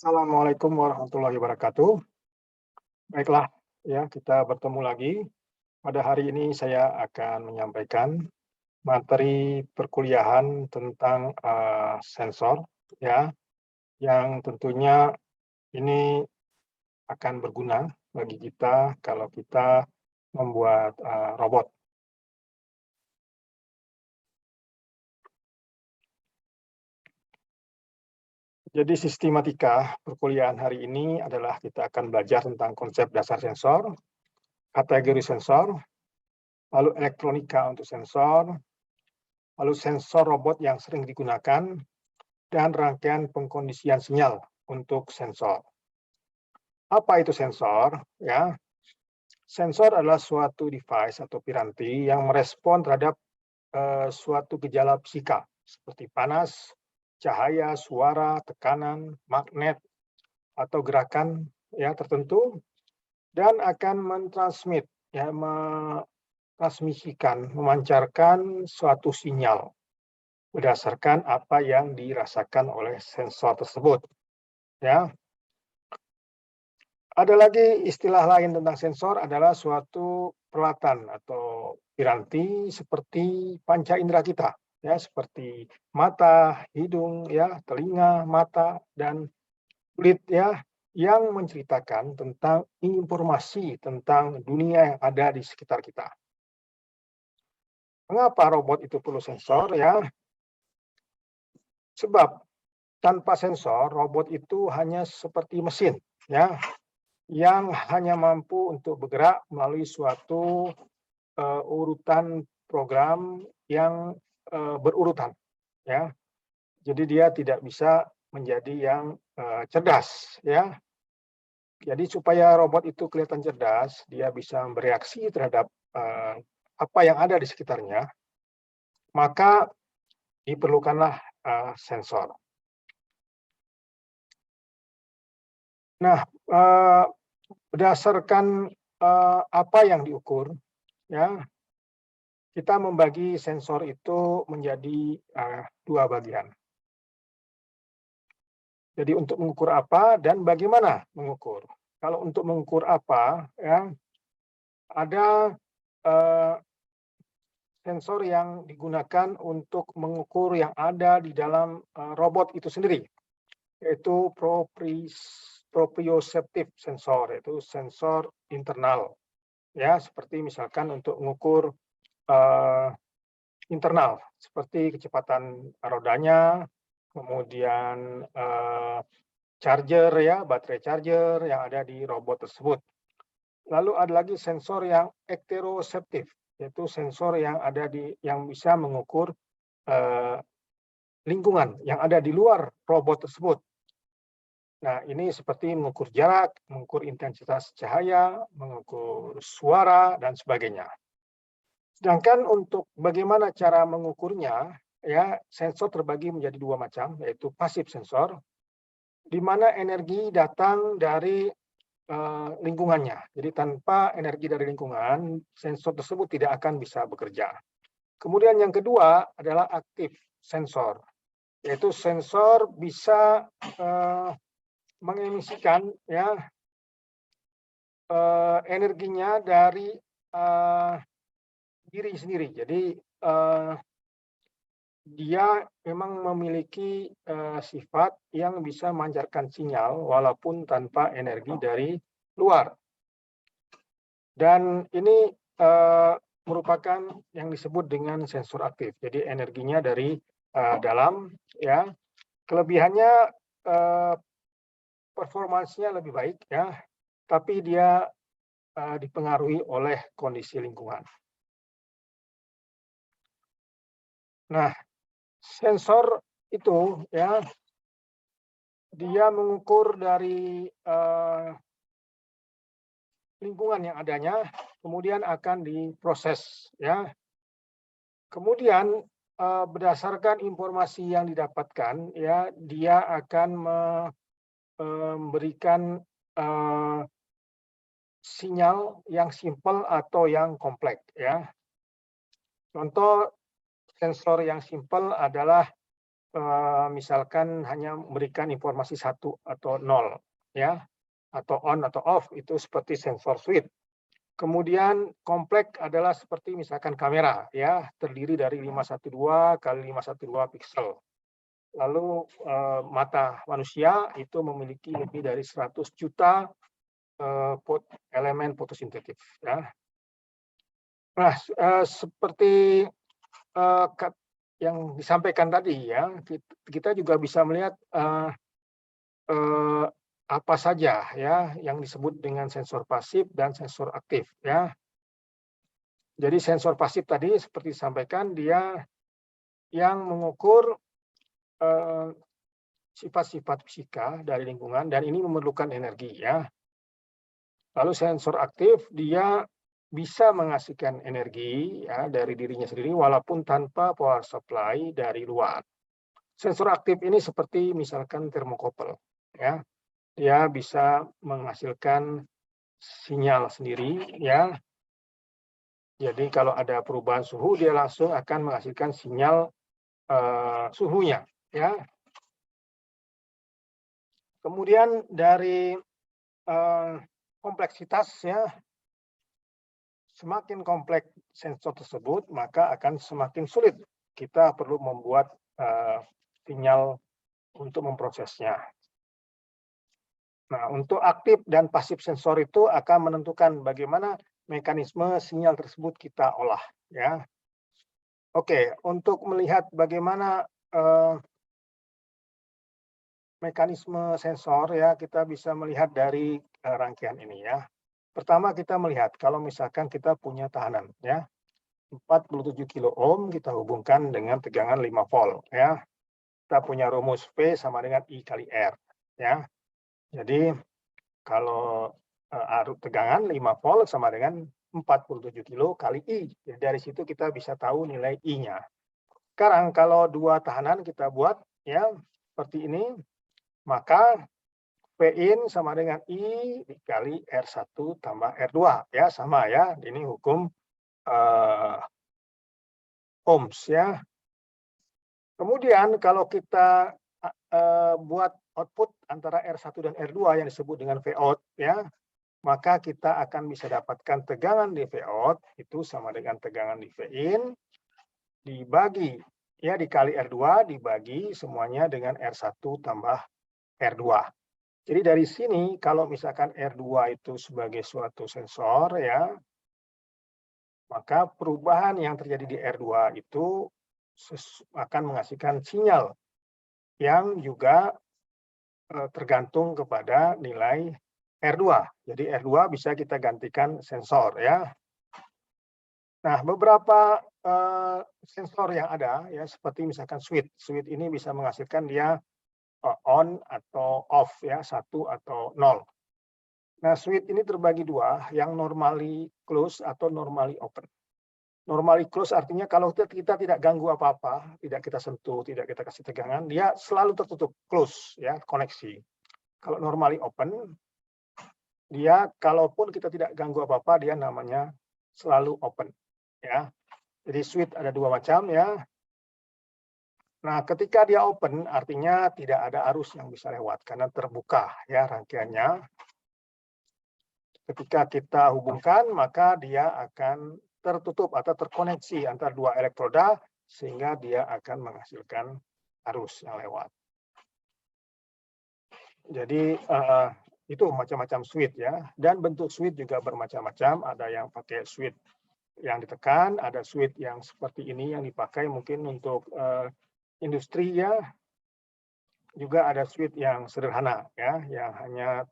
Assalamualaikum warahmatullahi wabarakatuh. Baiklah, ya kita bertemu lagi. Pada hari ini saya akan menyampaikan materi perkuliahan tentang sensor, ya, yang tentunya ini akan berguna bagi kita kalau kita membuat robot. Jadi sistematika perkuliahan hari ini adalah kita akan belajar tentang konsep dasar sensor, kategori sensor, lalu elektronika untuk sensor, lalu sensor robot yang sering digunakan, dan rangkaian pengkondisian sinyal untuk sensor. Apa itu sensor? Ya, sensor adalah suatu device atau piranti yang merespon terhadap suatu gejala fisika seperti panas, cahaya, suara, tekanan, magnet, atau gerakan ya tertentu dan akan mentransmit ya mentransmisikan, memancarkan suatu sinyal berdasarkan apa yang dirasakan oleh sensor tersebut. Ya, ada lagi istilah lain tentang sensor adalah suatu peralatan atau piranti seperti panca indera kita, ya seperti mata, hidung, ya telinga, mata dan kulit, ya yang menceritakan tentang informasi tentang dunia yang ada di sekitar kita. Mengapa robot itu perlu sensor? Ya, sebab tanpa sensor, robot itu hanya seperti mesin, ya, yang hanya mampu untuk bergerak melalui suatu urutan program yang berurutan, ya. Jadi dia tidak bisa menjadi yang cerdas, ya. Jadi supaya robot itu kelihatan cerdas, dia bisa bereaksi terhadap apa yang ada di sekitarnya, maka diperlukanlah sensor. Nah, berdasarkan apa yang diukur, ya, kita membagi sensor itu menjadi dua bagian. Jadi untuk mengukur apa dan bagaimana mengukur. Kalau untuk mengukur apa, ya, ada sensor yang digunakan untuk mengukur yang ada di dalam robot itu sendiri, yaitu proprioceptive sensor, yaitu sensor internal. Ya, seperti misalkan untuk mengukur internal, seperti kecepatan rodanya, kemudian charger ya, baterai charger yang ada di robot tersebut. Lalu ada lagi sensor yang ekteroceptif, yaitu sensor yang bisa mengukur lingkungan yang ada di luar robot tersebut. Nah, ini seperti mengukur jarak, mengukur intensitas cahaya, mengukur suara dan sebagainya. Sedangkan untuk bagaimana cara mengukurnya, ya, sensor terbagi menjadi dua macam, yaitu pasif sensor, di mana energi datang dari lingkungannya. Jadi tanpa energi dari lingkungan, sensor tersebut tidak akan bisa bekerja. Kemudian yang kedua adalah aktif sensor, yaitu sensor bisa mengemisikan ya energinya dari diri sendiri. Jadi dia memang memiliki sifat yang bisa memancarkan sinyal walaupun tanpa energi dari luar. Dan ini merupakan yang disebut dengan sensor aktif. Jadi energinya dari dalam, ya. Kelebihannya performanya lebih baik, ya, tapi dia dipengaruhi oleh kondisi lingkungan. Nah, sensor itu ya dia mengukur dari lingkungan yang adanya, kemudian akan diproses ya. Kemudian berdasarkan informasi yang didapatkan ya, dia akan memberikan sinyal yang simpel atau yang kompleks ya. Contoh sensor yang simpel adalah misalkan hanya memberikan informasi 1 atau 0, ya, atau on atau off, itu seperti sensor switch. Kemudian kompleks adalah seperti misalkan kamera, ya, terdiri dari 512 kali 512 piksel. Lalu mata manusia itu memiliki lebih dari 100 juta elemen fotosintetik, ya. Nah, seperti yang disampaikan tadi, ya, kita juga bisa melihat apa saja, ya, yang disebut dengan sensor pasif dan sensor aktif, ya. Jadi sensor pasif tadi seperti disampaikan, dia yang mengukur sifat-sifat fisika dari lingkungan dan ini memerlukan energi, ya. Lalu sensor aktif dia bisa menghasilkan energi, ya, dari dirinya sendiri walaupun tanpa power supply dari luar. Sensor aktif ini seperti misalkan termokouple, ya. Dia bisa menghasilkan sinyal sendiri, ya. Jadi kalau ada perubahan suhu dia langsung akan menghasilkan sinyal suhunya, ya. Kemudian dari kompleksitasnya, semakin kompleks sensor tersebut, maka akan semakin sulit kita perlu membuat sinyal untuk memprosesnya. Nah, untuk aktif dan pasif sensor itu akan menentukan bagaimana mekanisme sinyal tersebut kita olah, ya. Oke, untuk melihat bagaimana mekanisme sensor, ya, kita bisa melihat dari rangkaian ini, ya. Pertama kita melihat kalau misalkan kita punya tahanan, ya, 47 kilo ohm kita hubungkan dengan tegangan 5 volt, ya. Kita punya rumus V sama dengan I kali R, ya. Jadi kalau arus tegangan 5 volt sama dengan 47 kilo kali I. Jadi dari situ kita bisa tahu nilai I-nya. Sekarang kalau dua tahanan kita buat, ya, seperti ini, maka P-in sama dengan I dikali R1 tambah R2, ya, sama, ya. Ini hukum ohms, ya. Kemudian kalau kita buat output antara R1 dan R2 yang disebut dengan Vout, ya, maka kita akan bisa dapatkan tegangan di Vout itu sama dengan tegangan di Vin dibagi, ya, dikali R2 dibagi semuanya dengan R1 tambah R2. Jadi dari sini kalau misalkan R2 itu sebagai suatu sensor, ya, maka perubahan yang terjadi di R2 itu akan menghasilkan sinyal yang juga tergantung kepada nilai R2. Jadi R2 bisa kita gantikan sensor, ya. Nah, beberapa sensor yang ada, ya, seperti misalkan switch. Switch ini bisa menghasilkan dia on atau off, ya, 1 atau 0. Nah, switch ini terbagi dua, yang normally close atau normally open. Normally close artinya kalau kita tidak ganggu apa-apa, tidak kita sentuh, tidak kita kasih tegangan, dia selalu tertutup, close, ya, koneksi. Kalau normally open, dia kalaupun kita tidak ganggu apa-apa, dia namanya selalu open, ya. Jadi switch ada dua macam, ya. Nah, ketika dia open, artinya tidak ada arus yang bisa lewat karena terbuka, ya, rangkaiannya. Ketika kita hubungkan, maka dia akan tertutup atau terkoneksi antara dua elektroda sehingga dia akan menghasilkan arus yang lewat. Jadi itu macam-macam switch, ya, dan bentuk switch juga bermacam-macam. Ada yang pakai switch yang ditekan, ada switch yang seperti ini yang dipakai mungkin untuk industri, ya. Juga ada switch yang sederhana, ya, yang hanya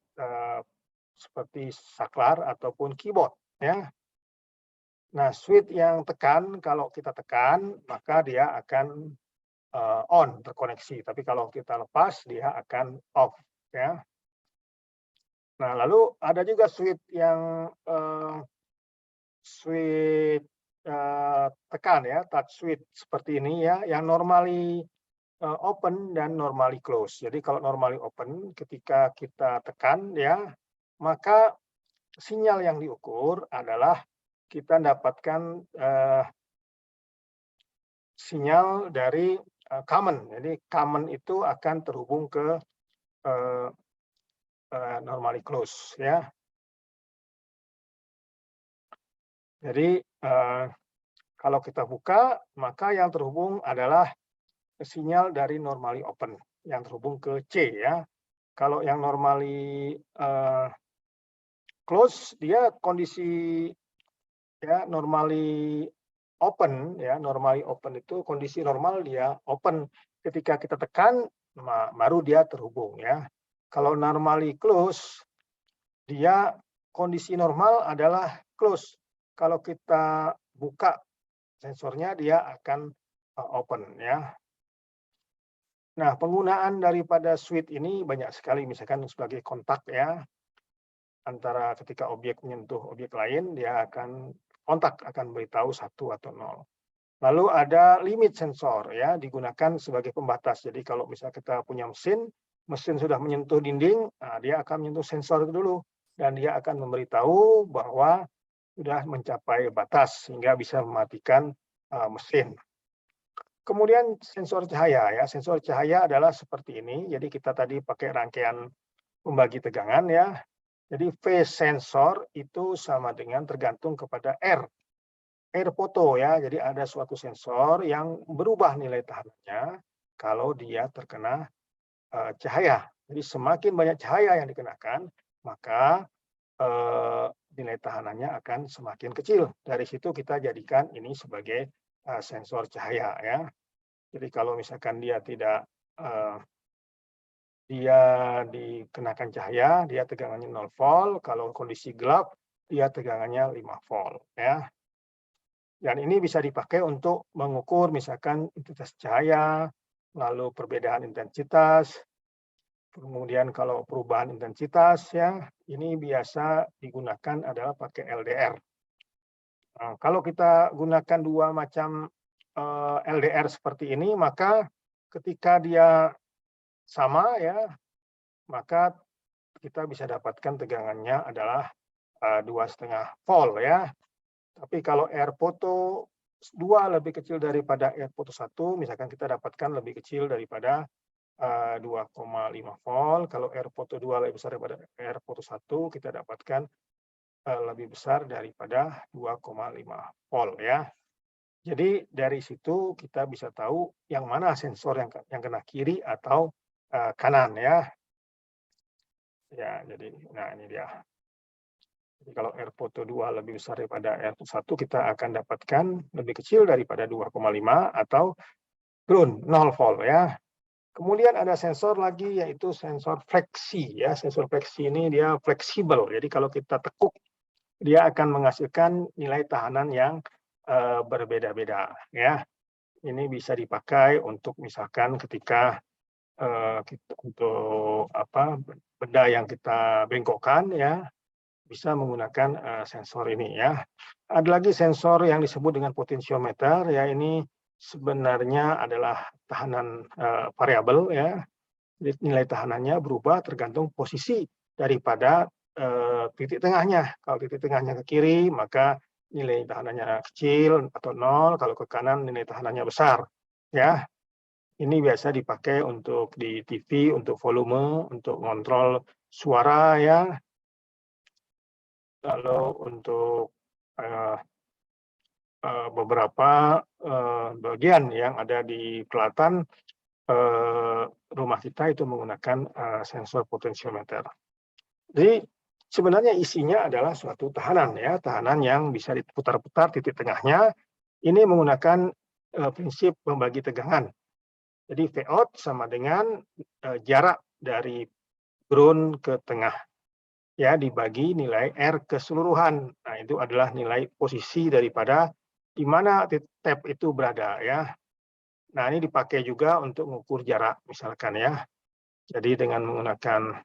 seperti saklar ataupun keyboard, ya. Nah, switch yang tekan, kalau kita tekan, maka dia akan on, terkoneksi. Tapi kalau kita lepas, dia akan off, ya. Nah, lalu ada juga switch yang switch tekan, ya, touch switch seperti ini, ya, yang normally open dan normally close. Jadi kalau normally open, ketika kita tekan, ya, maka sinyal yang diukur adalah kita dapatkan sinyal dari common. Jadi common itu akan terhubung ke normally close ya. Jadi kalau kita buka, maka yang terhubung adalah sinyal dari normally open yang terhubung ke C ya. Kalau yang normally close, dia kondisi ya normally open ya. Normally open itu kondisi normal dia open. Ketika kita tekan, baru dia terhubung ya. Kalau normally close, dia kondisi normal adalah close. Kalau kita buka sensornya, dia akan open ya. Nah, penggunaan daripada switch ini banyak sekali, misalkan sebagai kontak ya, antara ketika objek menyentuh objek lain, dia akan kontak akan beritahu 1 atau 0. Lalu ada limit sensor ya, digunakan sebagai pembatas. Jadi kalau misalnya kita punya mesin sudah menyentuh dinding, nah dia akan menyentuh sensor itu dulu, dan dia akan memberitahu bahwa sudah mencapai batas sehingga bisa mematikan mesin. Kemudian sensor cahaya ya, sensor cahaya adalah seperti ini. Jadi kita tadi pakai rangkaian pembagi tegangan ya. Jadi phase sensor itu sama dengan tergantung kepada air photo ya. Jadi ada suatu sensor yang berubah nilai tahanannya kalau dia terkena cahaya. Jadi semakin banyak cahaya yang dikenakan, maka nilai tahanannya akan semakin kecil. Dari situ kita jadikan ini sebagai sensor cahaya ya. Jadi kalau misalkan dia tidak dia dikenakan cahaya, dia tegangannya 0 volt. Kalau kondisi gelap, dia tegangannya 5 volt ya. Dan ini bisa dipakai untuk mengukur misalkan intensitas cahaya, lalu perbedaan intensitas, kemudian kalau perubahan intensitas ya, ini biasa digunakan adalah pakai LDR. Nah, kalau kita gunakan dua macam LDR seperti ini, maka ketika dia sama ya, maka kita bisa dapatkan tegangannya adalah 2,5 volt ya. Tapi kalau air photo 2 lebih kecil daripada air photo 1, misalkan kita dapatkan lebih kecil daripada 2,5 volt. Kalau air photo 2 lebih besar daripada air photo 1, kita dapatkan lebih besar daripada 2,5 volt ya. Jadi dari situ kita bisa tahu yang mana sensor yang kena kiri atau kanan ya. Ya, jadi nah ini dia. Jadi kalau air photo 2 lebih besar daripada air photo 1, kita akan dapatkan lebih kecil daripada 2,5 atau ground 0 volt ya. Kemudian ada sensor lagi yaitu sensor fleksi ya. Sensor fleksi ini dia fleksibel. Jadi kalau kita tekuk, dia akan menghasilkan nilai tahanan yang berbeda-beda ya. Ini bisa dipakai untuk misalkan ketika untuk benda yang kita bengkokkan ya, bisa menggunakan sensor ini ya. Ada lagi sensor yang disebut dengan potensiometer ya, ini sebenarnya adalah tahanan variabel ya. Jadi nilai tahanannya berubah tergantung posisi daripada titik tengahnya. Kalau titik tengahnya ke kiri, maka nilai tahanannya kecil atau 0, kalau ke kanan nilai tahanannya besar ya. Ini biasa dipakai untuk di TV, untuk volume, untuk ngontrol suara ya. Lalu untuk beberapa bagian yang ada di peralatan rumah kita itu menggunakan sensor potensiometer. Jadi sebenarnya isinya adalah suatu tahanan ya, tahanan yang bisa diputar-putar titik tengahnya. Ini menggunakan prinsip membagi tegangan. Jadi V out sama dengan jarak dari ground ke tengah ya, dibagi nilai R keseluruhan. Nah, itu adalah nilai posisi daripada di mana tap itu berada ya. Nah, ini dipakai juga untuk mengukur jarak misalkan ya. Jadi dengan menggunakan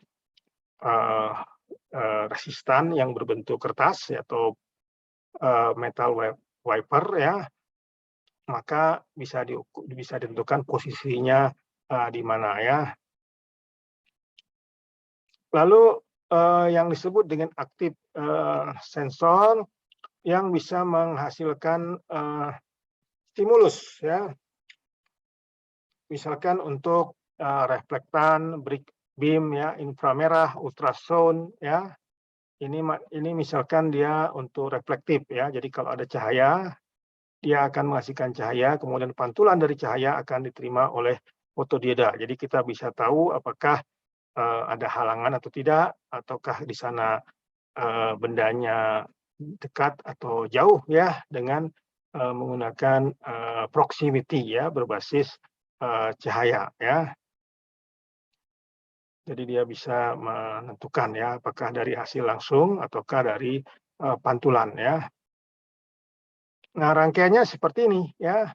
resistan yang berbentuk kertas atau metal wiper ya, maka bisa ditentukan posisinya di mana ya. Lalu yang disebut dengan aktif sensor yang bisa menghasilkan stimulus ya. misalkan untuk reflektan, beam ya, inframerah, ultrasound ya. Ini misalkan dia untuk reflektif ya. Jadi kalau ada cahaya, dia akan menghasilkan cahaya, kemudian pantulan dari cahaya akan diterima oleh fotodioda. Jadi kita bisa tahu apakah ada halangan atau tidak, ataukah di sana bendanya dekat atau jauh ya, dengan menggunakan proximity ya, berbasis cahaya ya. Jadi dia bisa menentukan ya, apakah dari hasil langsung ataukah dari pantulan ya. Nah, rangkaiannya seperti ini ya.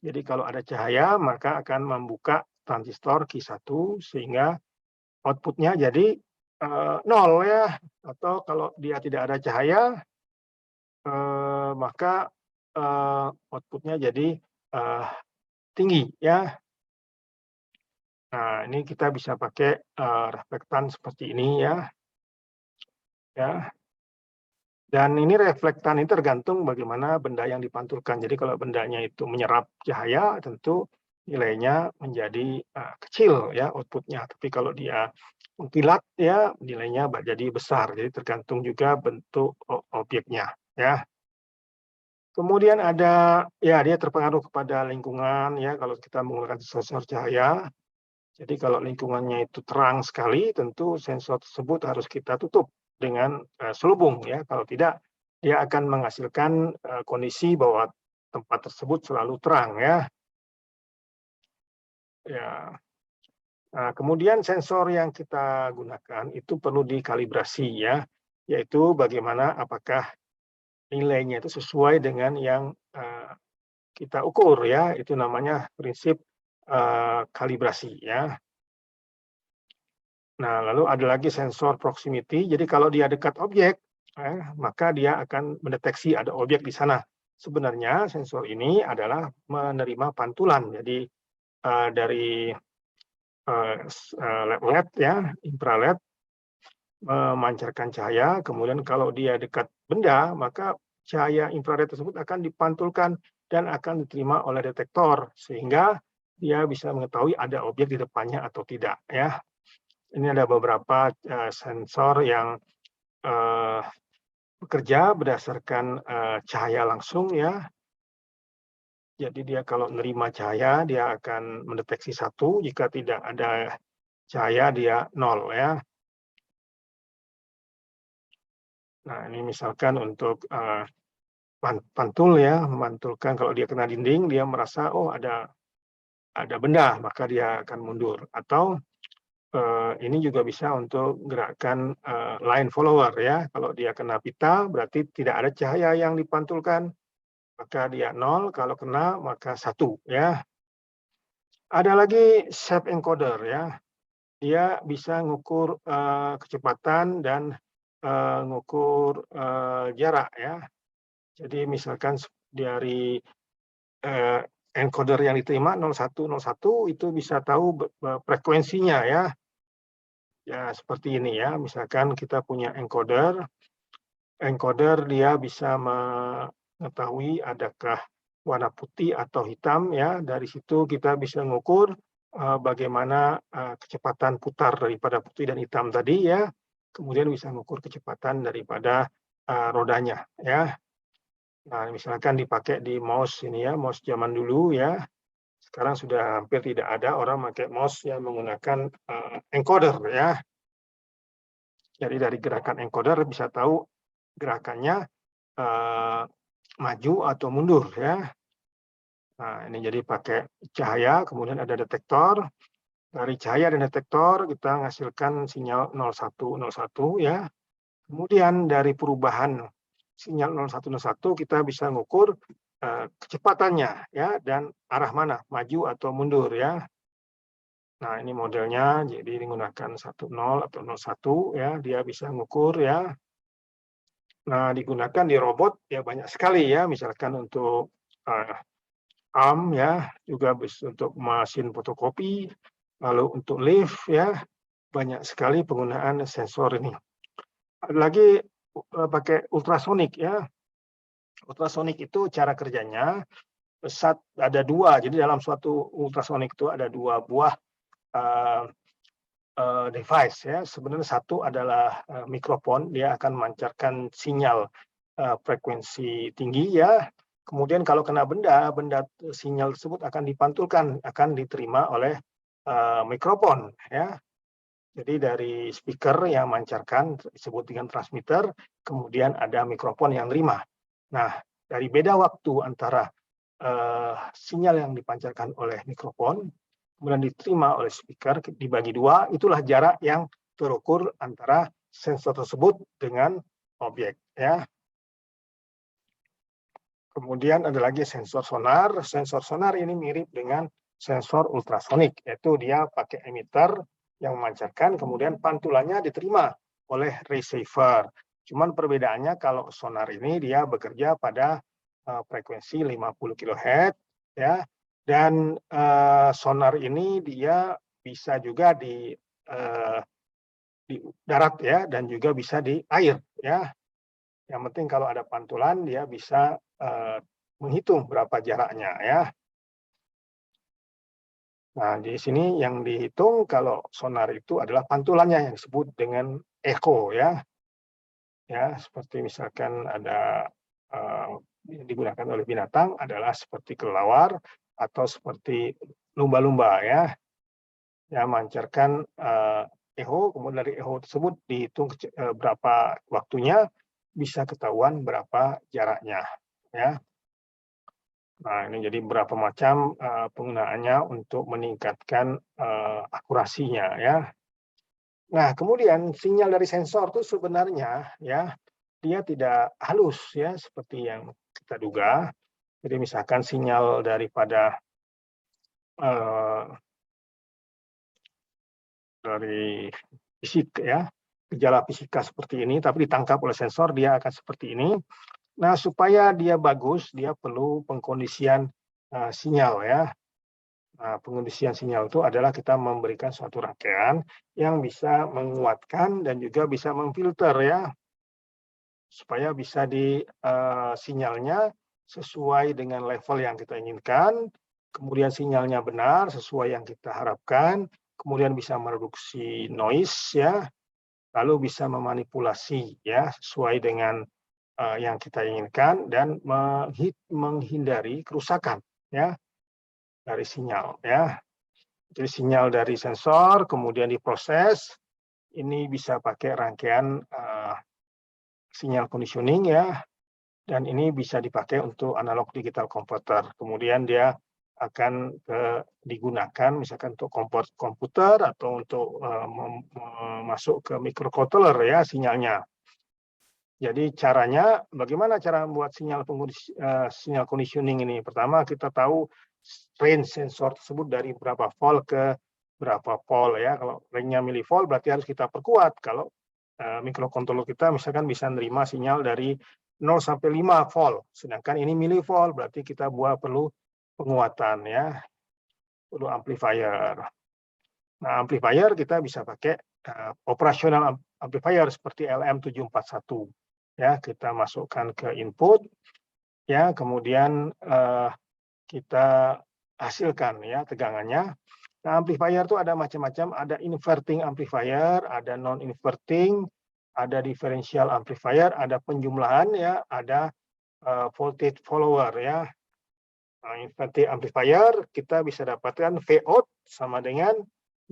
Jadi kalau ada cahaya, maka akan membuka transistor Q1 sehingga output-nya jadi 0 ya. Atau kalau dia tidak ada cahaya, maka output-nya jadi tinggi ya. Nah, ini kita bisa pakai reflektan seperti ini ya. Ya. Dan ini reflektan ini tergantung bagaimana benda yang dipantulkan. Jadi kalau bendanya itu menyerap cahaya, tentu nilainya menjadi kecil ya outputnya. Tapi kalau dia mengkilat ya nilainya jadi besar. Jadi tergantung juga bentuk objeknya ya. Kemudian ada ya dia terpengaruh kepada lingkungan ya kalau kita menggunakan sensor cahaya. Jadi kalau lingkungannya itu terang sekali, tentu sensor tersebut harus kita tutup dengan selubung ya. Kalau tidak, dia akan menghasilkan kondisi bahwa tempat tersebut selalu terang ya. Ya. Nah, kemudian sensor yang kita gunakan itu perlu dikalibrasi ya, yaitu bagaimana apakah nilainya itu sesuai dengan yang kita ukur ya. Itu namanya prinsip kalibrasi ya. Nah, lalu ada lagi sensor proximity. Jadi kalau dia dekat objek, maka dia akan mendeteksi ada objek di sana. Sebenarnya sensor ini adalah menerima pantulan. Jadi dari LED ya, infrared memancarkan cahaya. Kemudian kalau dia dekat benda, maka cahaya infrared tersebut akan dipantulkan dan akan diterima oleh detektor sehingga dia bisa mengetahui ada objek di depannya atau tidak ya. Ini ada beberapa sensor yang bekerja berdasarkan cahaya langsung ya. Jadi dia kalau menerima cahaya dia akan mendeteksi 1, jika tidak ada cahaya dia 0 ya. Nah ini misalkan untuk pantul ya, memantulkan kalau dia kena dinding dia merasa oh ada benda maka dia akan mundur. Atau ini juga bisa untuk gerakan line follower ya. Kalau dia kena pita berarti tidak ada cahaya yang dipantulkan, maka dia 0, kalau kena maka 1 ya. Ada lagi shape encoder ya. Dia bisa ngukur kecepatan dan ngukur jarak ya. Jadi misalkan dari encoder yang diterima 0101 itu bisa tahu frekuensinya ya. Ya, seperti ini ya. Misalkan kita punya encoder dia bisa mengetahui adakah warna putih atau hitam ya. Dari situ kita bisa mengukur bagaimana kecepatan putar daripada putih dan hitam tadi ya. Kemudian bisa mengukur kecepatan daripada rodanya ya. Nah, misalkan dipakai di mouse ini ya, mouse zaman dulu ya. Sekarang sudah hampir tidak ada orang pakai mouse yang menggunakan encoder ya. Jadi dari gerakan encoder bisa tahu gerakannya maju atau mundur ya. Nah, ini jadi pakai cahaya, kemudian ada detektor. Dari cahaya dan detektor kita menghasilkan sinyal 0101 ya. Kemudian dari perubahan sinyal 0101 kita bisa mengukur kecepatannya ya dan arah mana, maju atau mundur ya. Nah, ini modelnya jadi menggunakan 10 atau 01 ya, dia bisa mengukur ya. Nah, digunakan di robot ya banyak sekali ya, misalkan untuk arm ya, juga untuk mesin fotokopi, lalu untuk lift ya, banyak sekali penggunaan sensor ini. Ada lagi pakai ultrasonik ya. Ultrasonik itu cara kerjanya ada dua, jadi dalam suatu ultrasonik itu ada dua buah device ya. Sebenarnya satu adalah mikrofon, dia akan memancarkan sinyal frekuensi tinggi ya. Kemudian kalau kena benda sinyal tersebut akan dipantulkan, akan diterima oleh mikrofon ya. Jadi dari speaker yang memancarkan disebut dengan transmitter, kemudian ada mikrofon yang terima. Nah, dari beda waktu antara sinyal yang dipancarkan oleh mikrofon kemudian diterima oleh speaker dibagi dua, itulah jarak yang terukur antara sensor tersebut dengan objek ya. Kemudian ada lagi sensor sonar. Sensor sonar ini mirip dengan sensor ultrasonik, yaitu dia pakai emitter yang memancarkan, kemudian pantulannya diterima oleh receiver. Cuman perbedaannya kalau sonar ini dia bekerja pada frekuensi 50 kHz ya, dan sonar ini dia bisa juga di darat ya, dan juga bisa di air ya. Yang penting kalau ada pantulan dia bisa menghitung berapa jaraknya ya. Nah, di sini yang dihitung kalau sonar itu adalah pantulannya yang disebut dengan echo ya. Ya, seperti misalkan ada digunakan oleh binatang adalah seperti kelelawar atau seperti lumba-lumba ya. Ya, memancarkan echo, kemudian dari echo tersebut dihitung berapa waktunya, bisa ketahuan berapa jaraknya ya. Nah, ini jadi berapa macam penggunaannya untuk meningkatkan akurasinya ya. Nah, kemudian sinyal dari sensor itu sebenarnya ya dia tidak halus ya seperti yang kita duga. Jadi misalkan sinyal daripada dari fisik ya, gejala fisika seperti ini, tapi ditangkap oleh sensor dia akan seperti ini. Nah, supaya dia bagus, dia perlu pengkondisian sinyal ya. Nah, pengkondisian sinyal itu adalah kita memberikan suatu rangkaian yang bisa menguatkan dan juga bisa memfilter ya, supaya bisa sinyalnya sesuai dengan level yang kita inginkan, kemudian sinyalnya benar sesuai yang kita harapkan, kemudian bisa mereduksi noise ya, lalu bisa memanipulasi ya sesuai dengan yang kita inginkan dan menghindari kerusakan ya dari sinyal ya. Jadi sinyal dari sensor kemudian diproses, ini bisa pakai rangkaian sinyal conditioning ya, dan ini bisa dipakai untuk analog digital converter. Kemudian dia akan digunakan misalkan untuk komputer atau untuk masuk ke microcontroller ya sinyalnya. Jadi caranya, bagaimana cara membuat sinyal conditioning ini? Pertama kita tahu range sensor tersebut dari berapa volt ke berapa volt ya. Kalau range-nya milivolt berarti harus kita perkuat. Kalau microcontroller kita misalkan bisa menerima sinyal dari 0 sampai 5 volt, sedangkan ini milivolt berarti kita perlu penguatan ya, perlu amplifier. Nah, amplifier kita bisa pakai operasional amplifier seperti LM741 ya, kita masukkan ke input ya, kemudian kita hasilkan ya tegangannya. Nah, amplifier itu ada macam-macam, ada inverting amplifier, ada non inverting, ada differential amplifier, ada penjumlahan ya, ada voltage follower ya. Nah, inverting amplifier kita bisa dapatkan V out sama dengan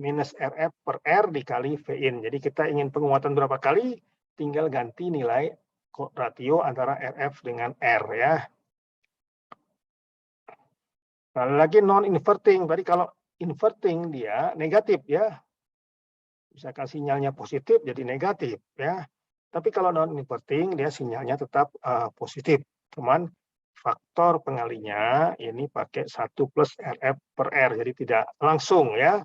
minus RF per R dikali V in. Jadi kita ingin penguatan berapa kali, tinggal ganti nilai ratio antara RF dengan R ya. Nah, lagi non inverting, tadi kalau inverting dia negatif ya. Misalkan sinyalnya positif jadi negatif ya. Tapi kalau non inverting dia sinyalnya tetap positif. Cuman faktor pengalinya ini pakai 1 plus RF per R, jadi tidak langsung ya.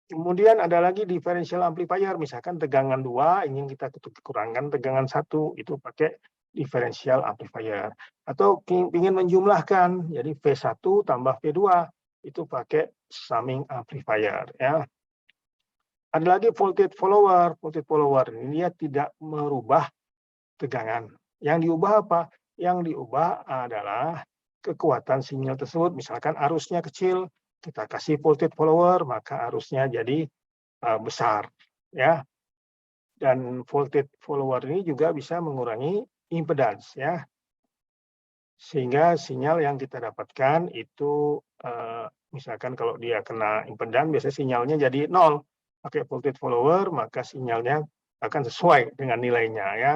Kemudian ada lagi differential amplifier, misalkan tegangan 2 ingin kita kurangkan tegangan 1, itu pakai differential amplifier. Atau ingin menjumlahkan, jadi V1 tambah V2, itu pakai summing amplifier ya. Ada lagi voltage follower. Voltage follower ini dia tidak merubah tegangan. Yang diubah apa? Yang diubah adalah kekuatan sinyal tersebut. Misalkan arusnya kecil, kita kasih voltage follower, maka arusnya jadi besar, ya. Dan voltage follower ini juga bisa mengurangi impedance, ya. Sehingga sinyal yang kita dapatkan itu, misalkan kalau dia kena impedance, biasanya sinyalnya jadi 0. Pakai voltage follower, maka sinyalnya akan sesuai dengan nilainya, ya.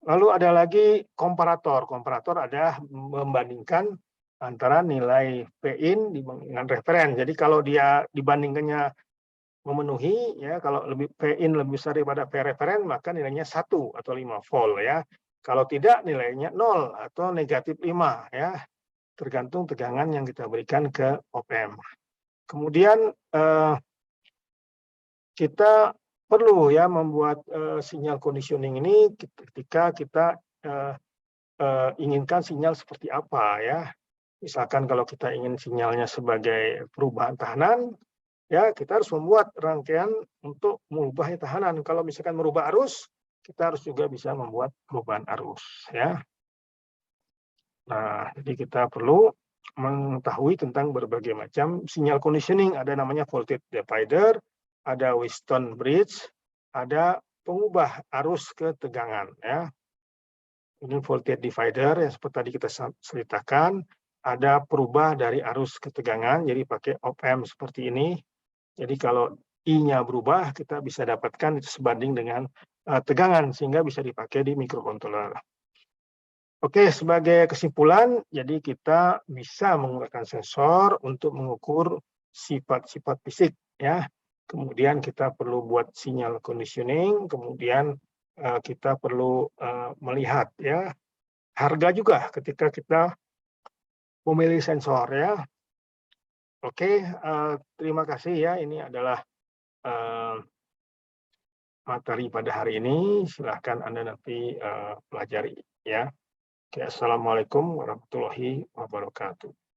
Lalu ada lagi komparator. Komparator adalah membandingkan antara nilai P-in dengan referen. Jadi kalau dia dibandingkannya memenuhi, ya, kalau P-in lebih besar daripada P-referen, maka nilainya 1 atau 5 volt, ya. Kalau tidak, nilainya 0 atau negatif 5, ya, tergantung tegangan yang kita berikan ke op-amp. Kemudian kita perlu, ya, membuat sinyal conditioning ini ketika kita inginkan sinyal seperti apa, ya. Misalkan kalau kita ingin sinyalnya sebagai perubahan tahanan, ya, kita harus membuat rangkaian untuk mengubah tahanan. Kalau misalkan merubah arus, kita harus juga bisa membuat perubahan arus, ya. Nah, jadi kita perlu mengetahui tentang berbagai macam sinyal conditioning. Ada namanya voltage divider, ada Wheatstone bridge, ada pengubah arus ke tegangan, ya. Ini voltage divider yang seperti tadi kita ceritakan, ada perubah dari arus ke tegangan, jadi pakai op-amp seperti ini. Jadi kalau I-nya berubah, kita bisa dapatkan itu sebanding dengan tegangan, sehingga bisa dipakai di microcontroller. Oke, sebagai kesimpulan, jadi kita bisa menggunakan sensor untuk mengukur sifat-sifat fisik, ya. Kemudian kita perlu buat sinyal conditioning, kemudian kita perlu melihat, ya, harga juga ketika kita memilih sensor, ya. Oke, terima kasih, ya. Ini adalah materi pada hari ini. Silahkan Anda nanti pelajari, ya. Oke, assalamualaikum warahmatullahi wabarakatuh.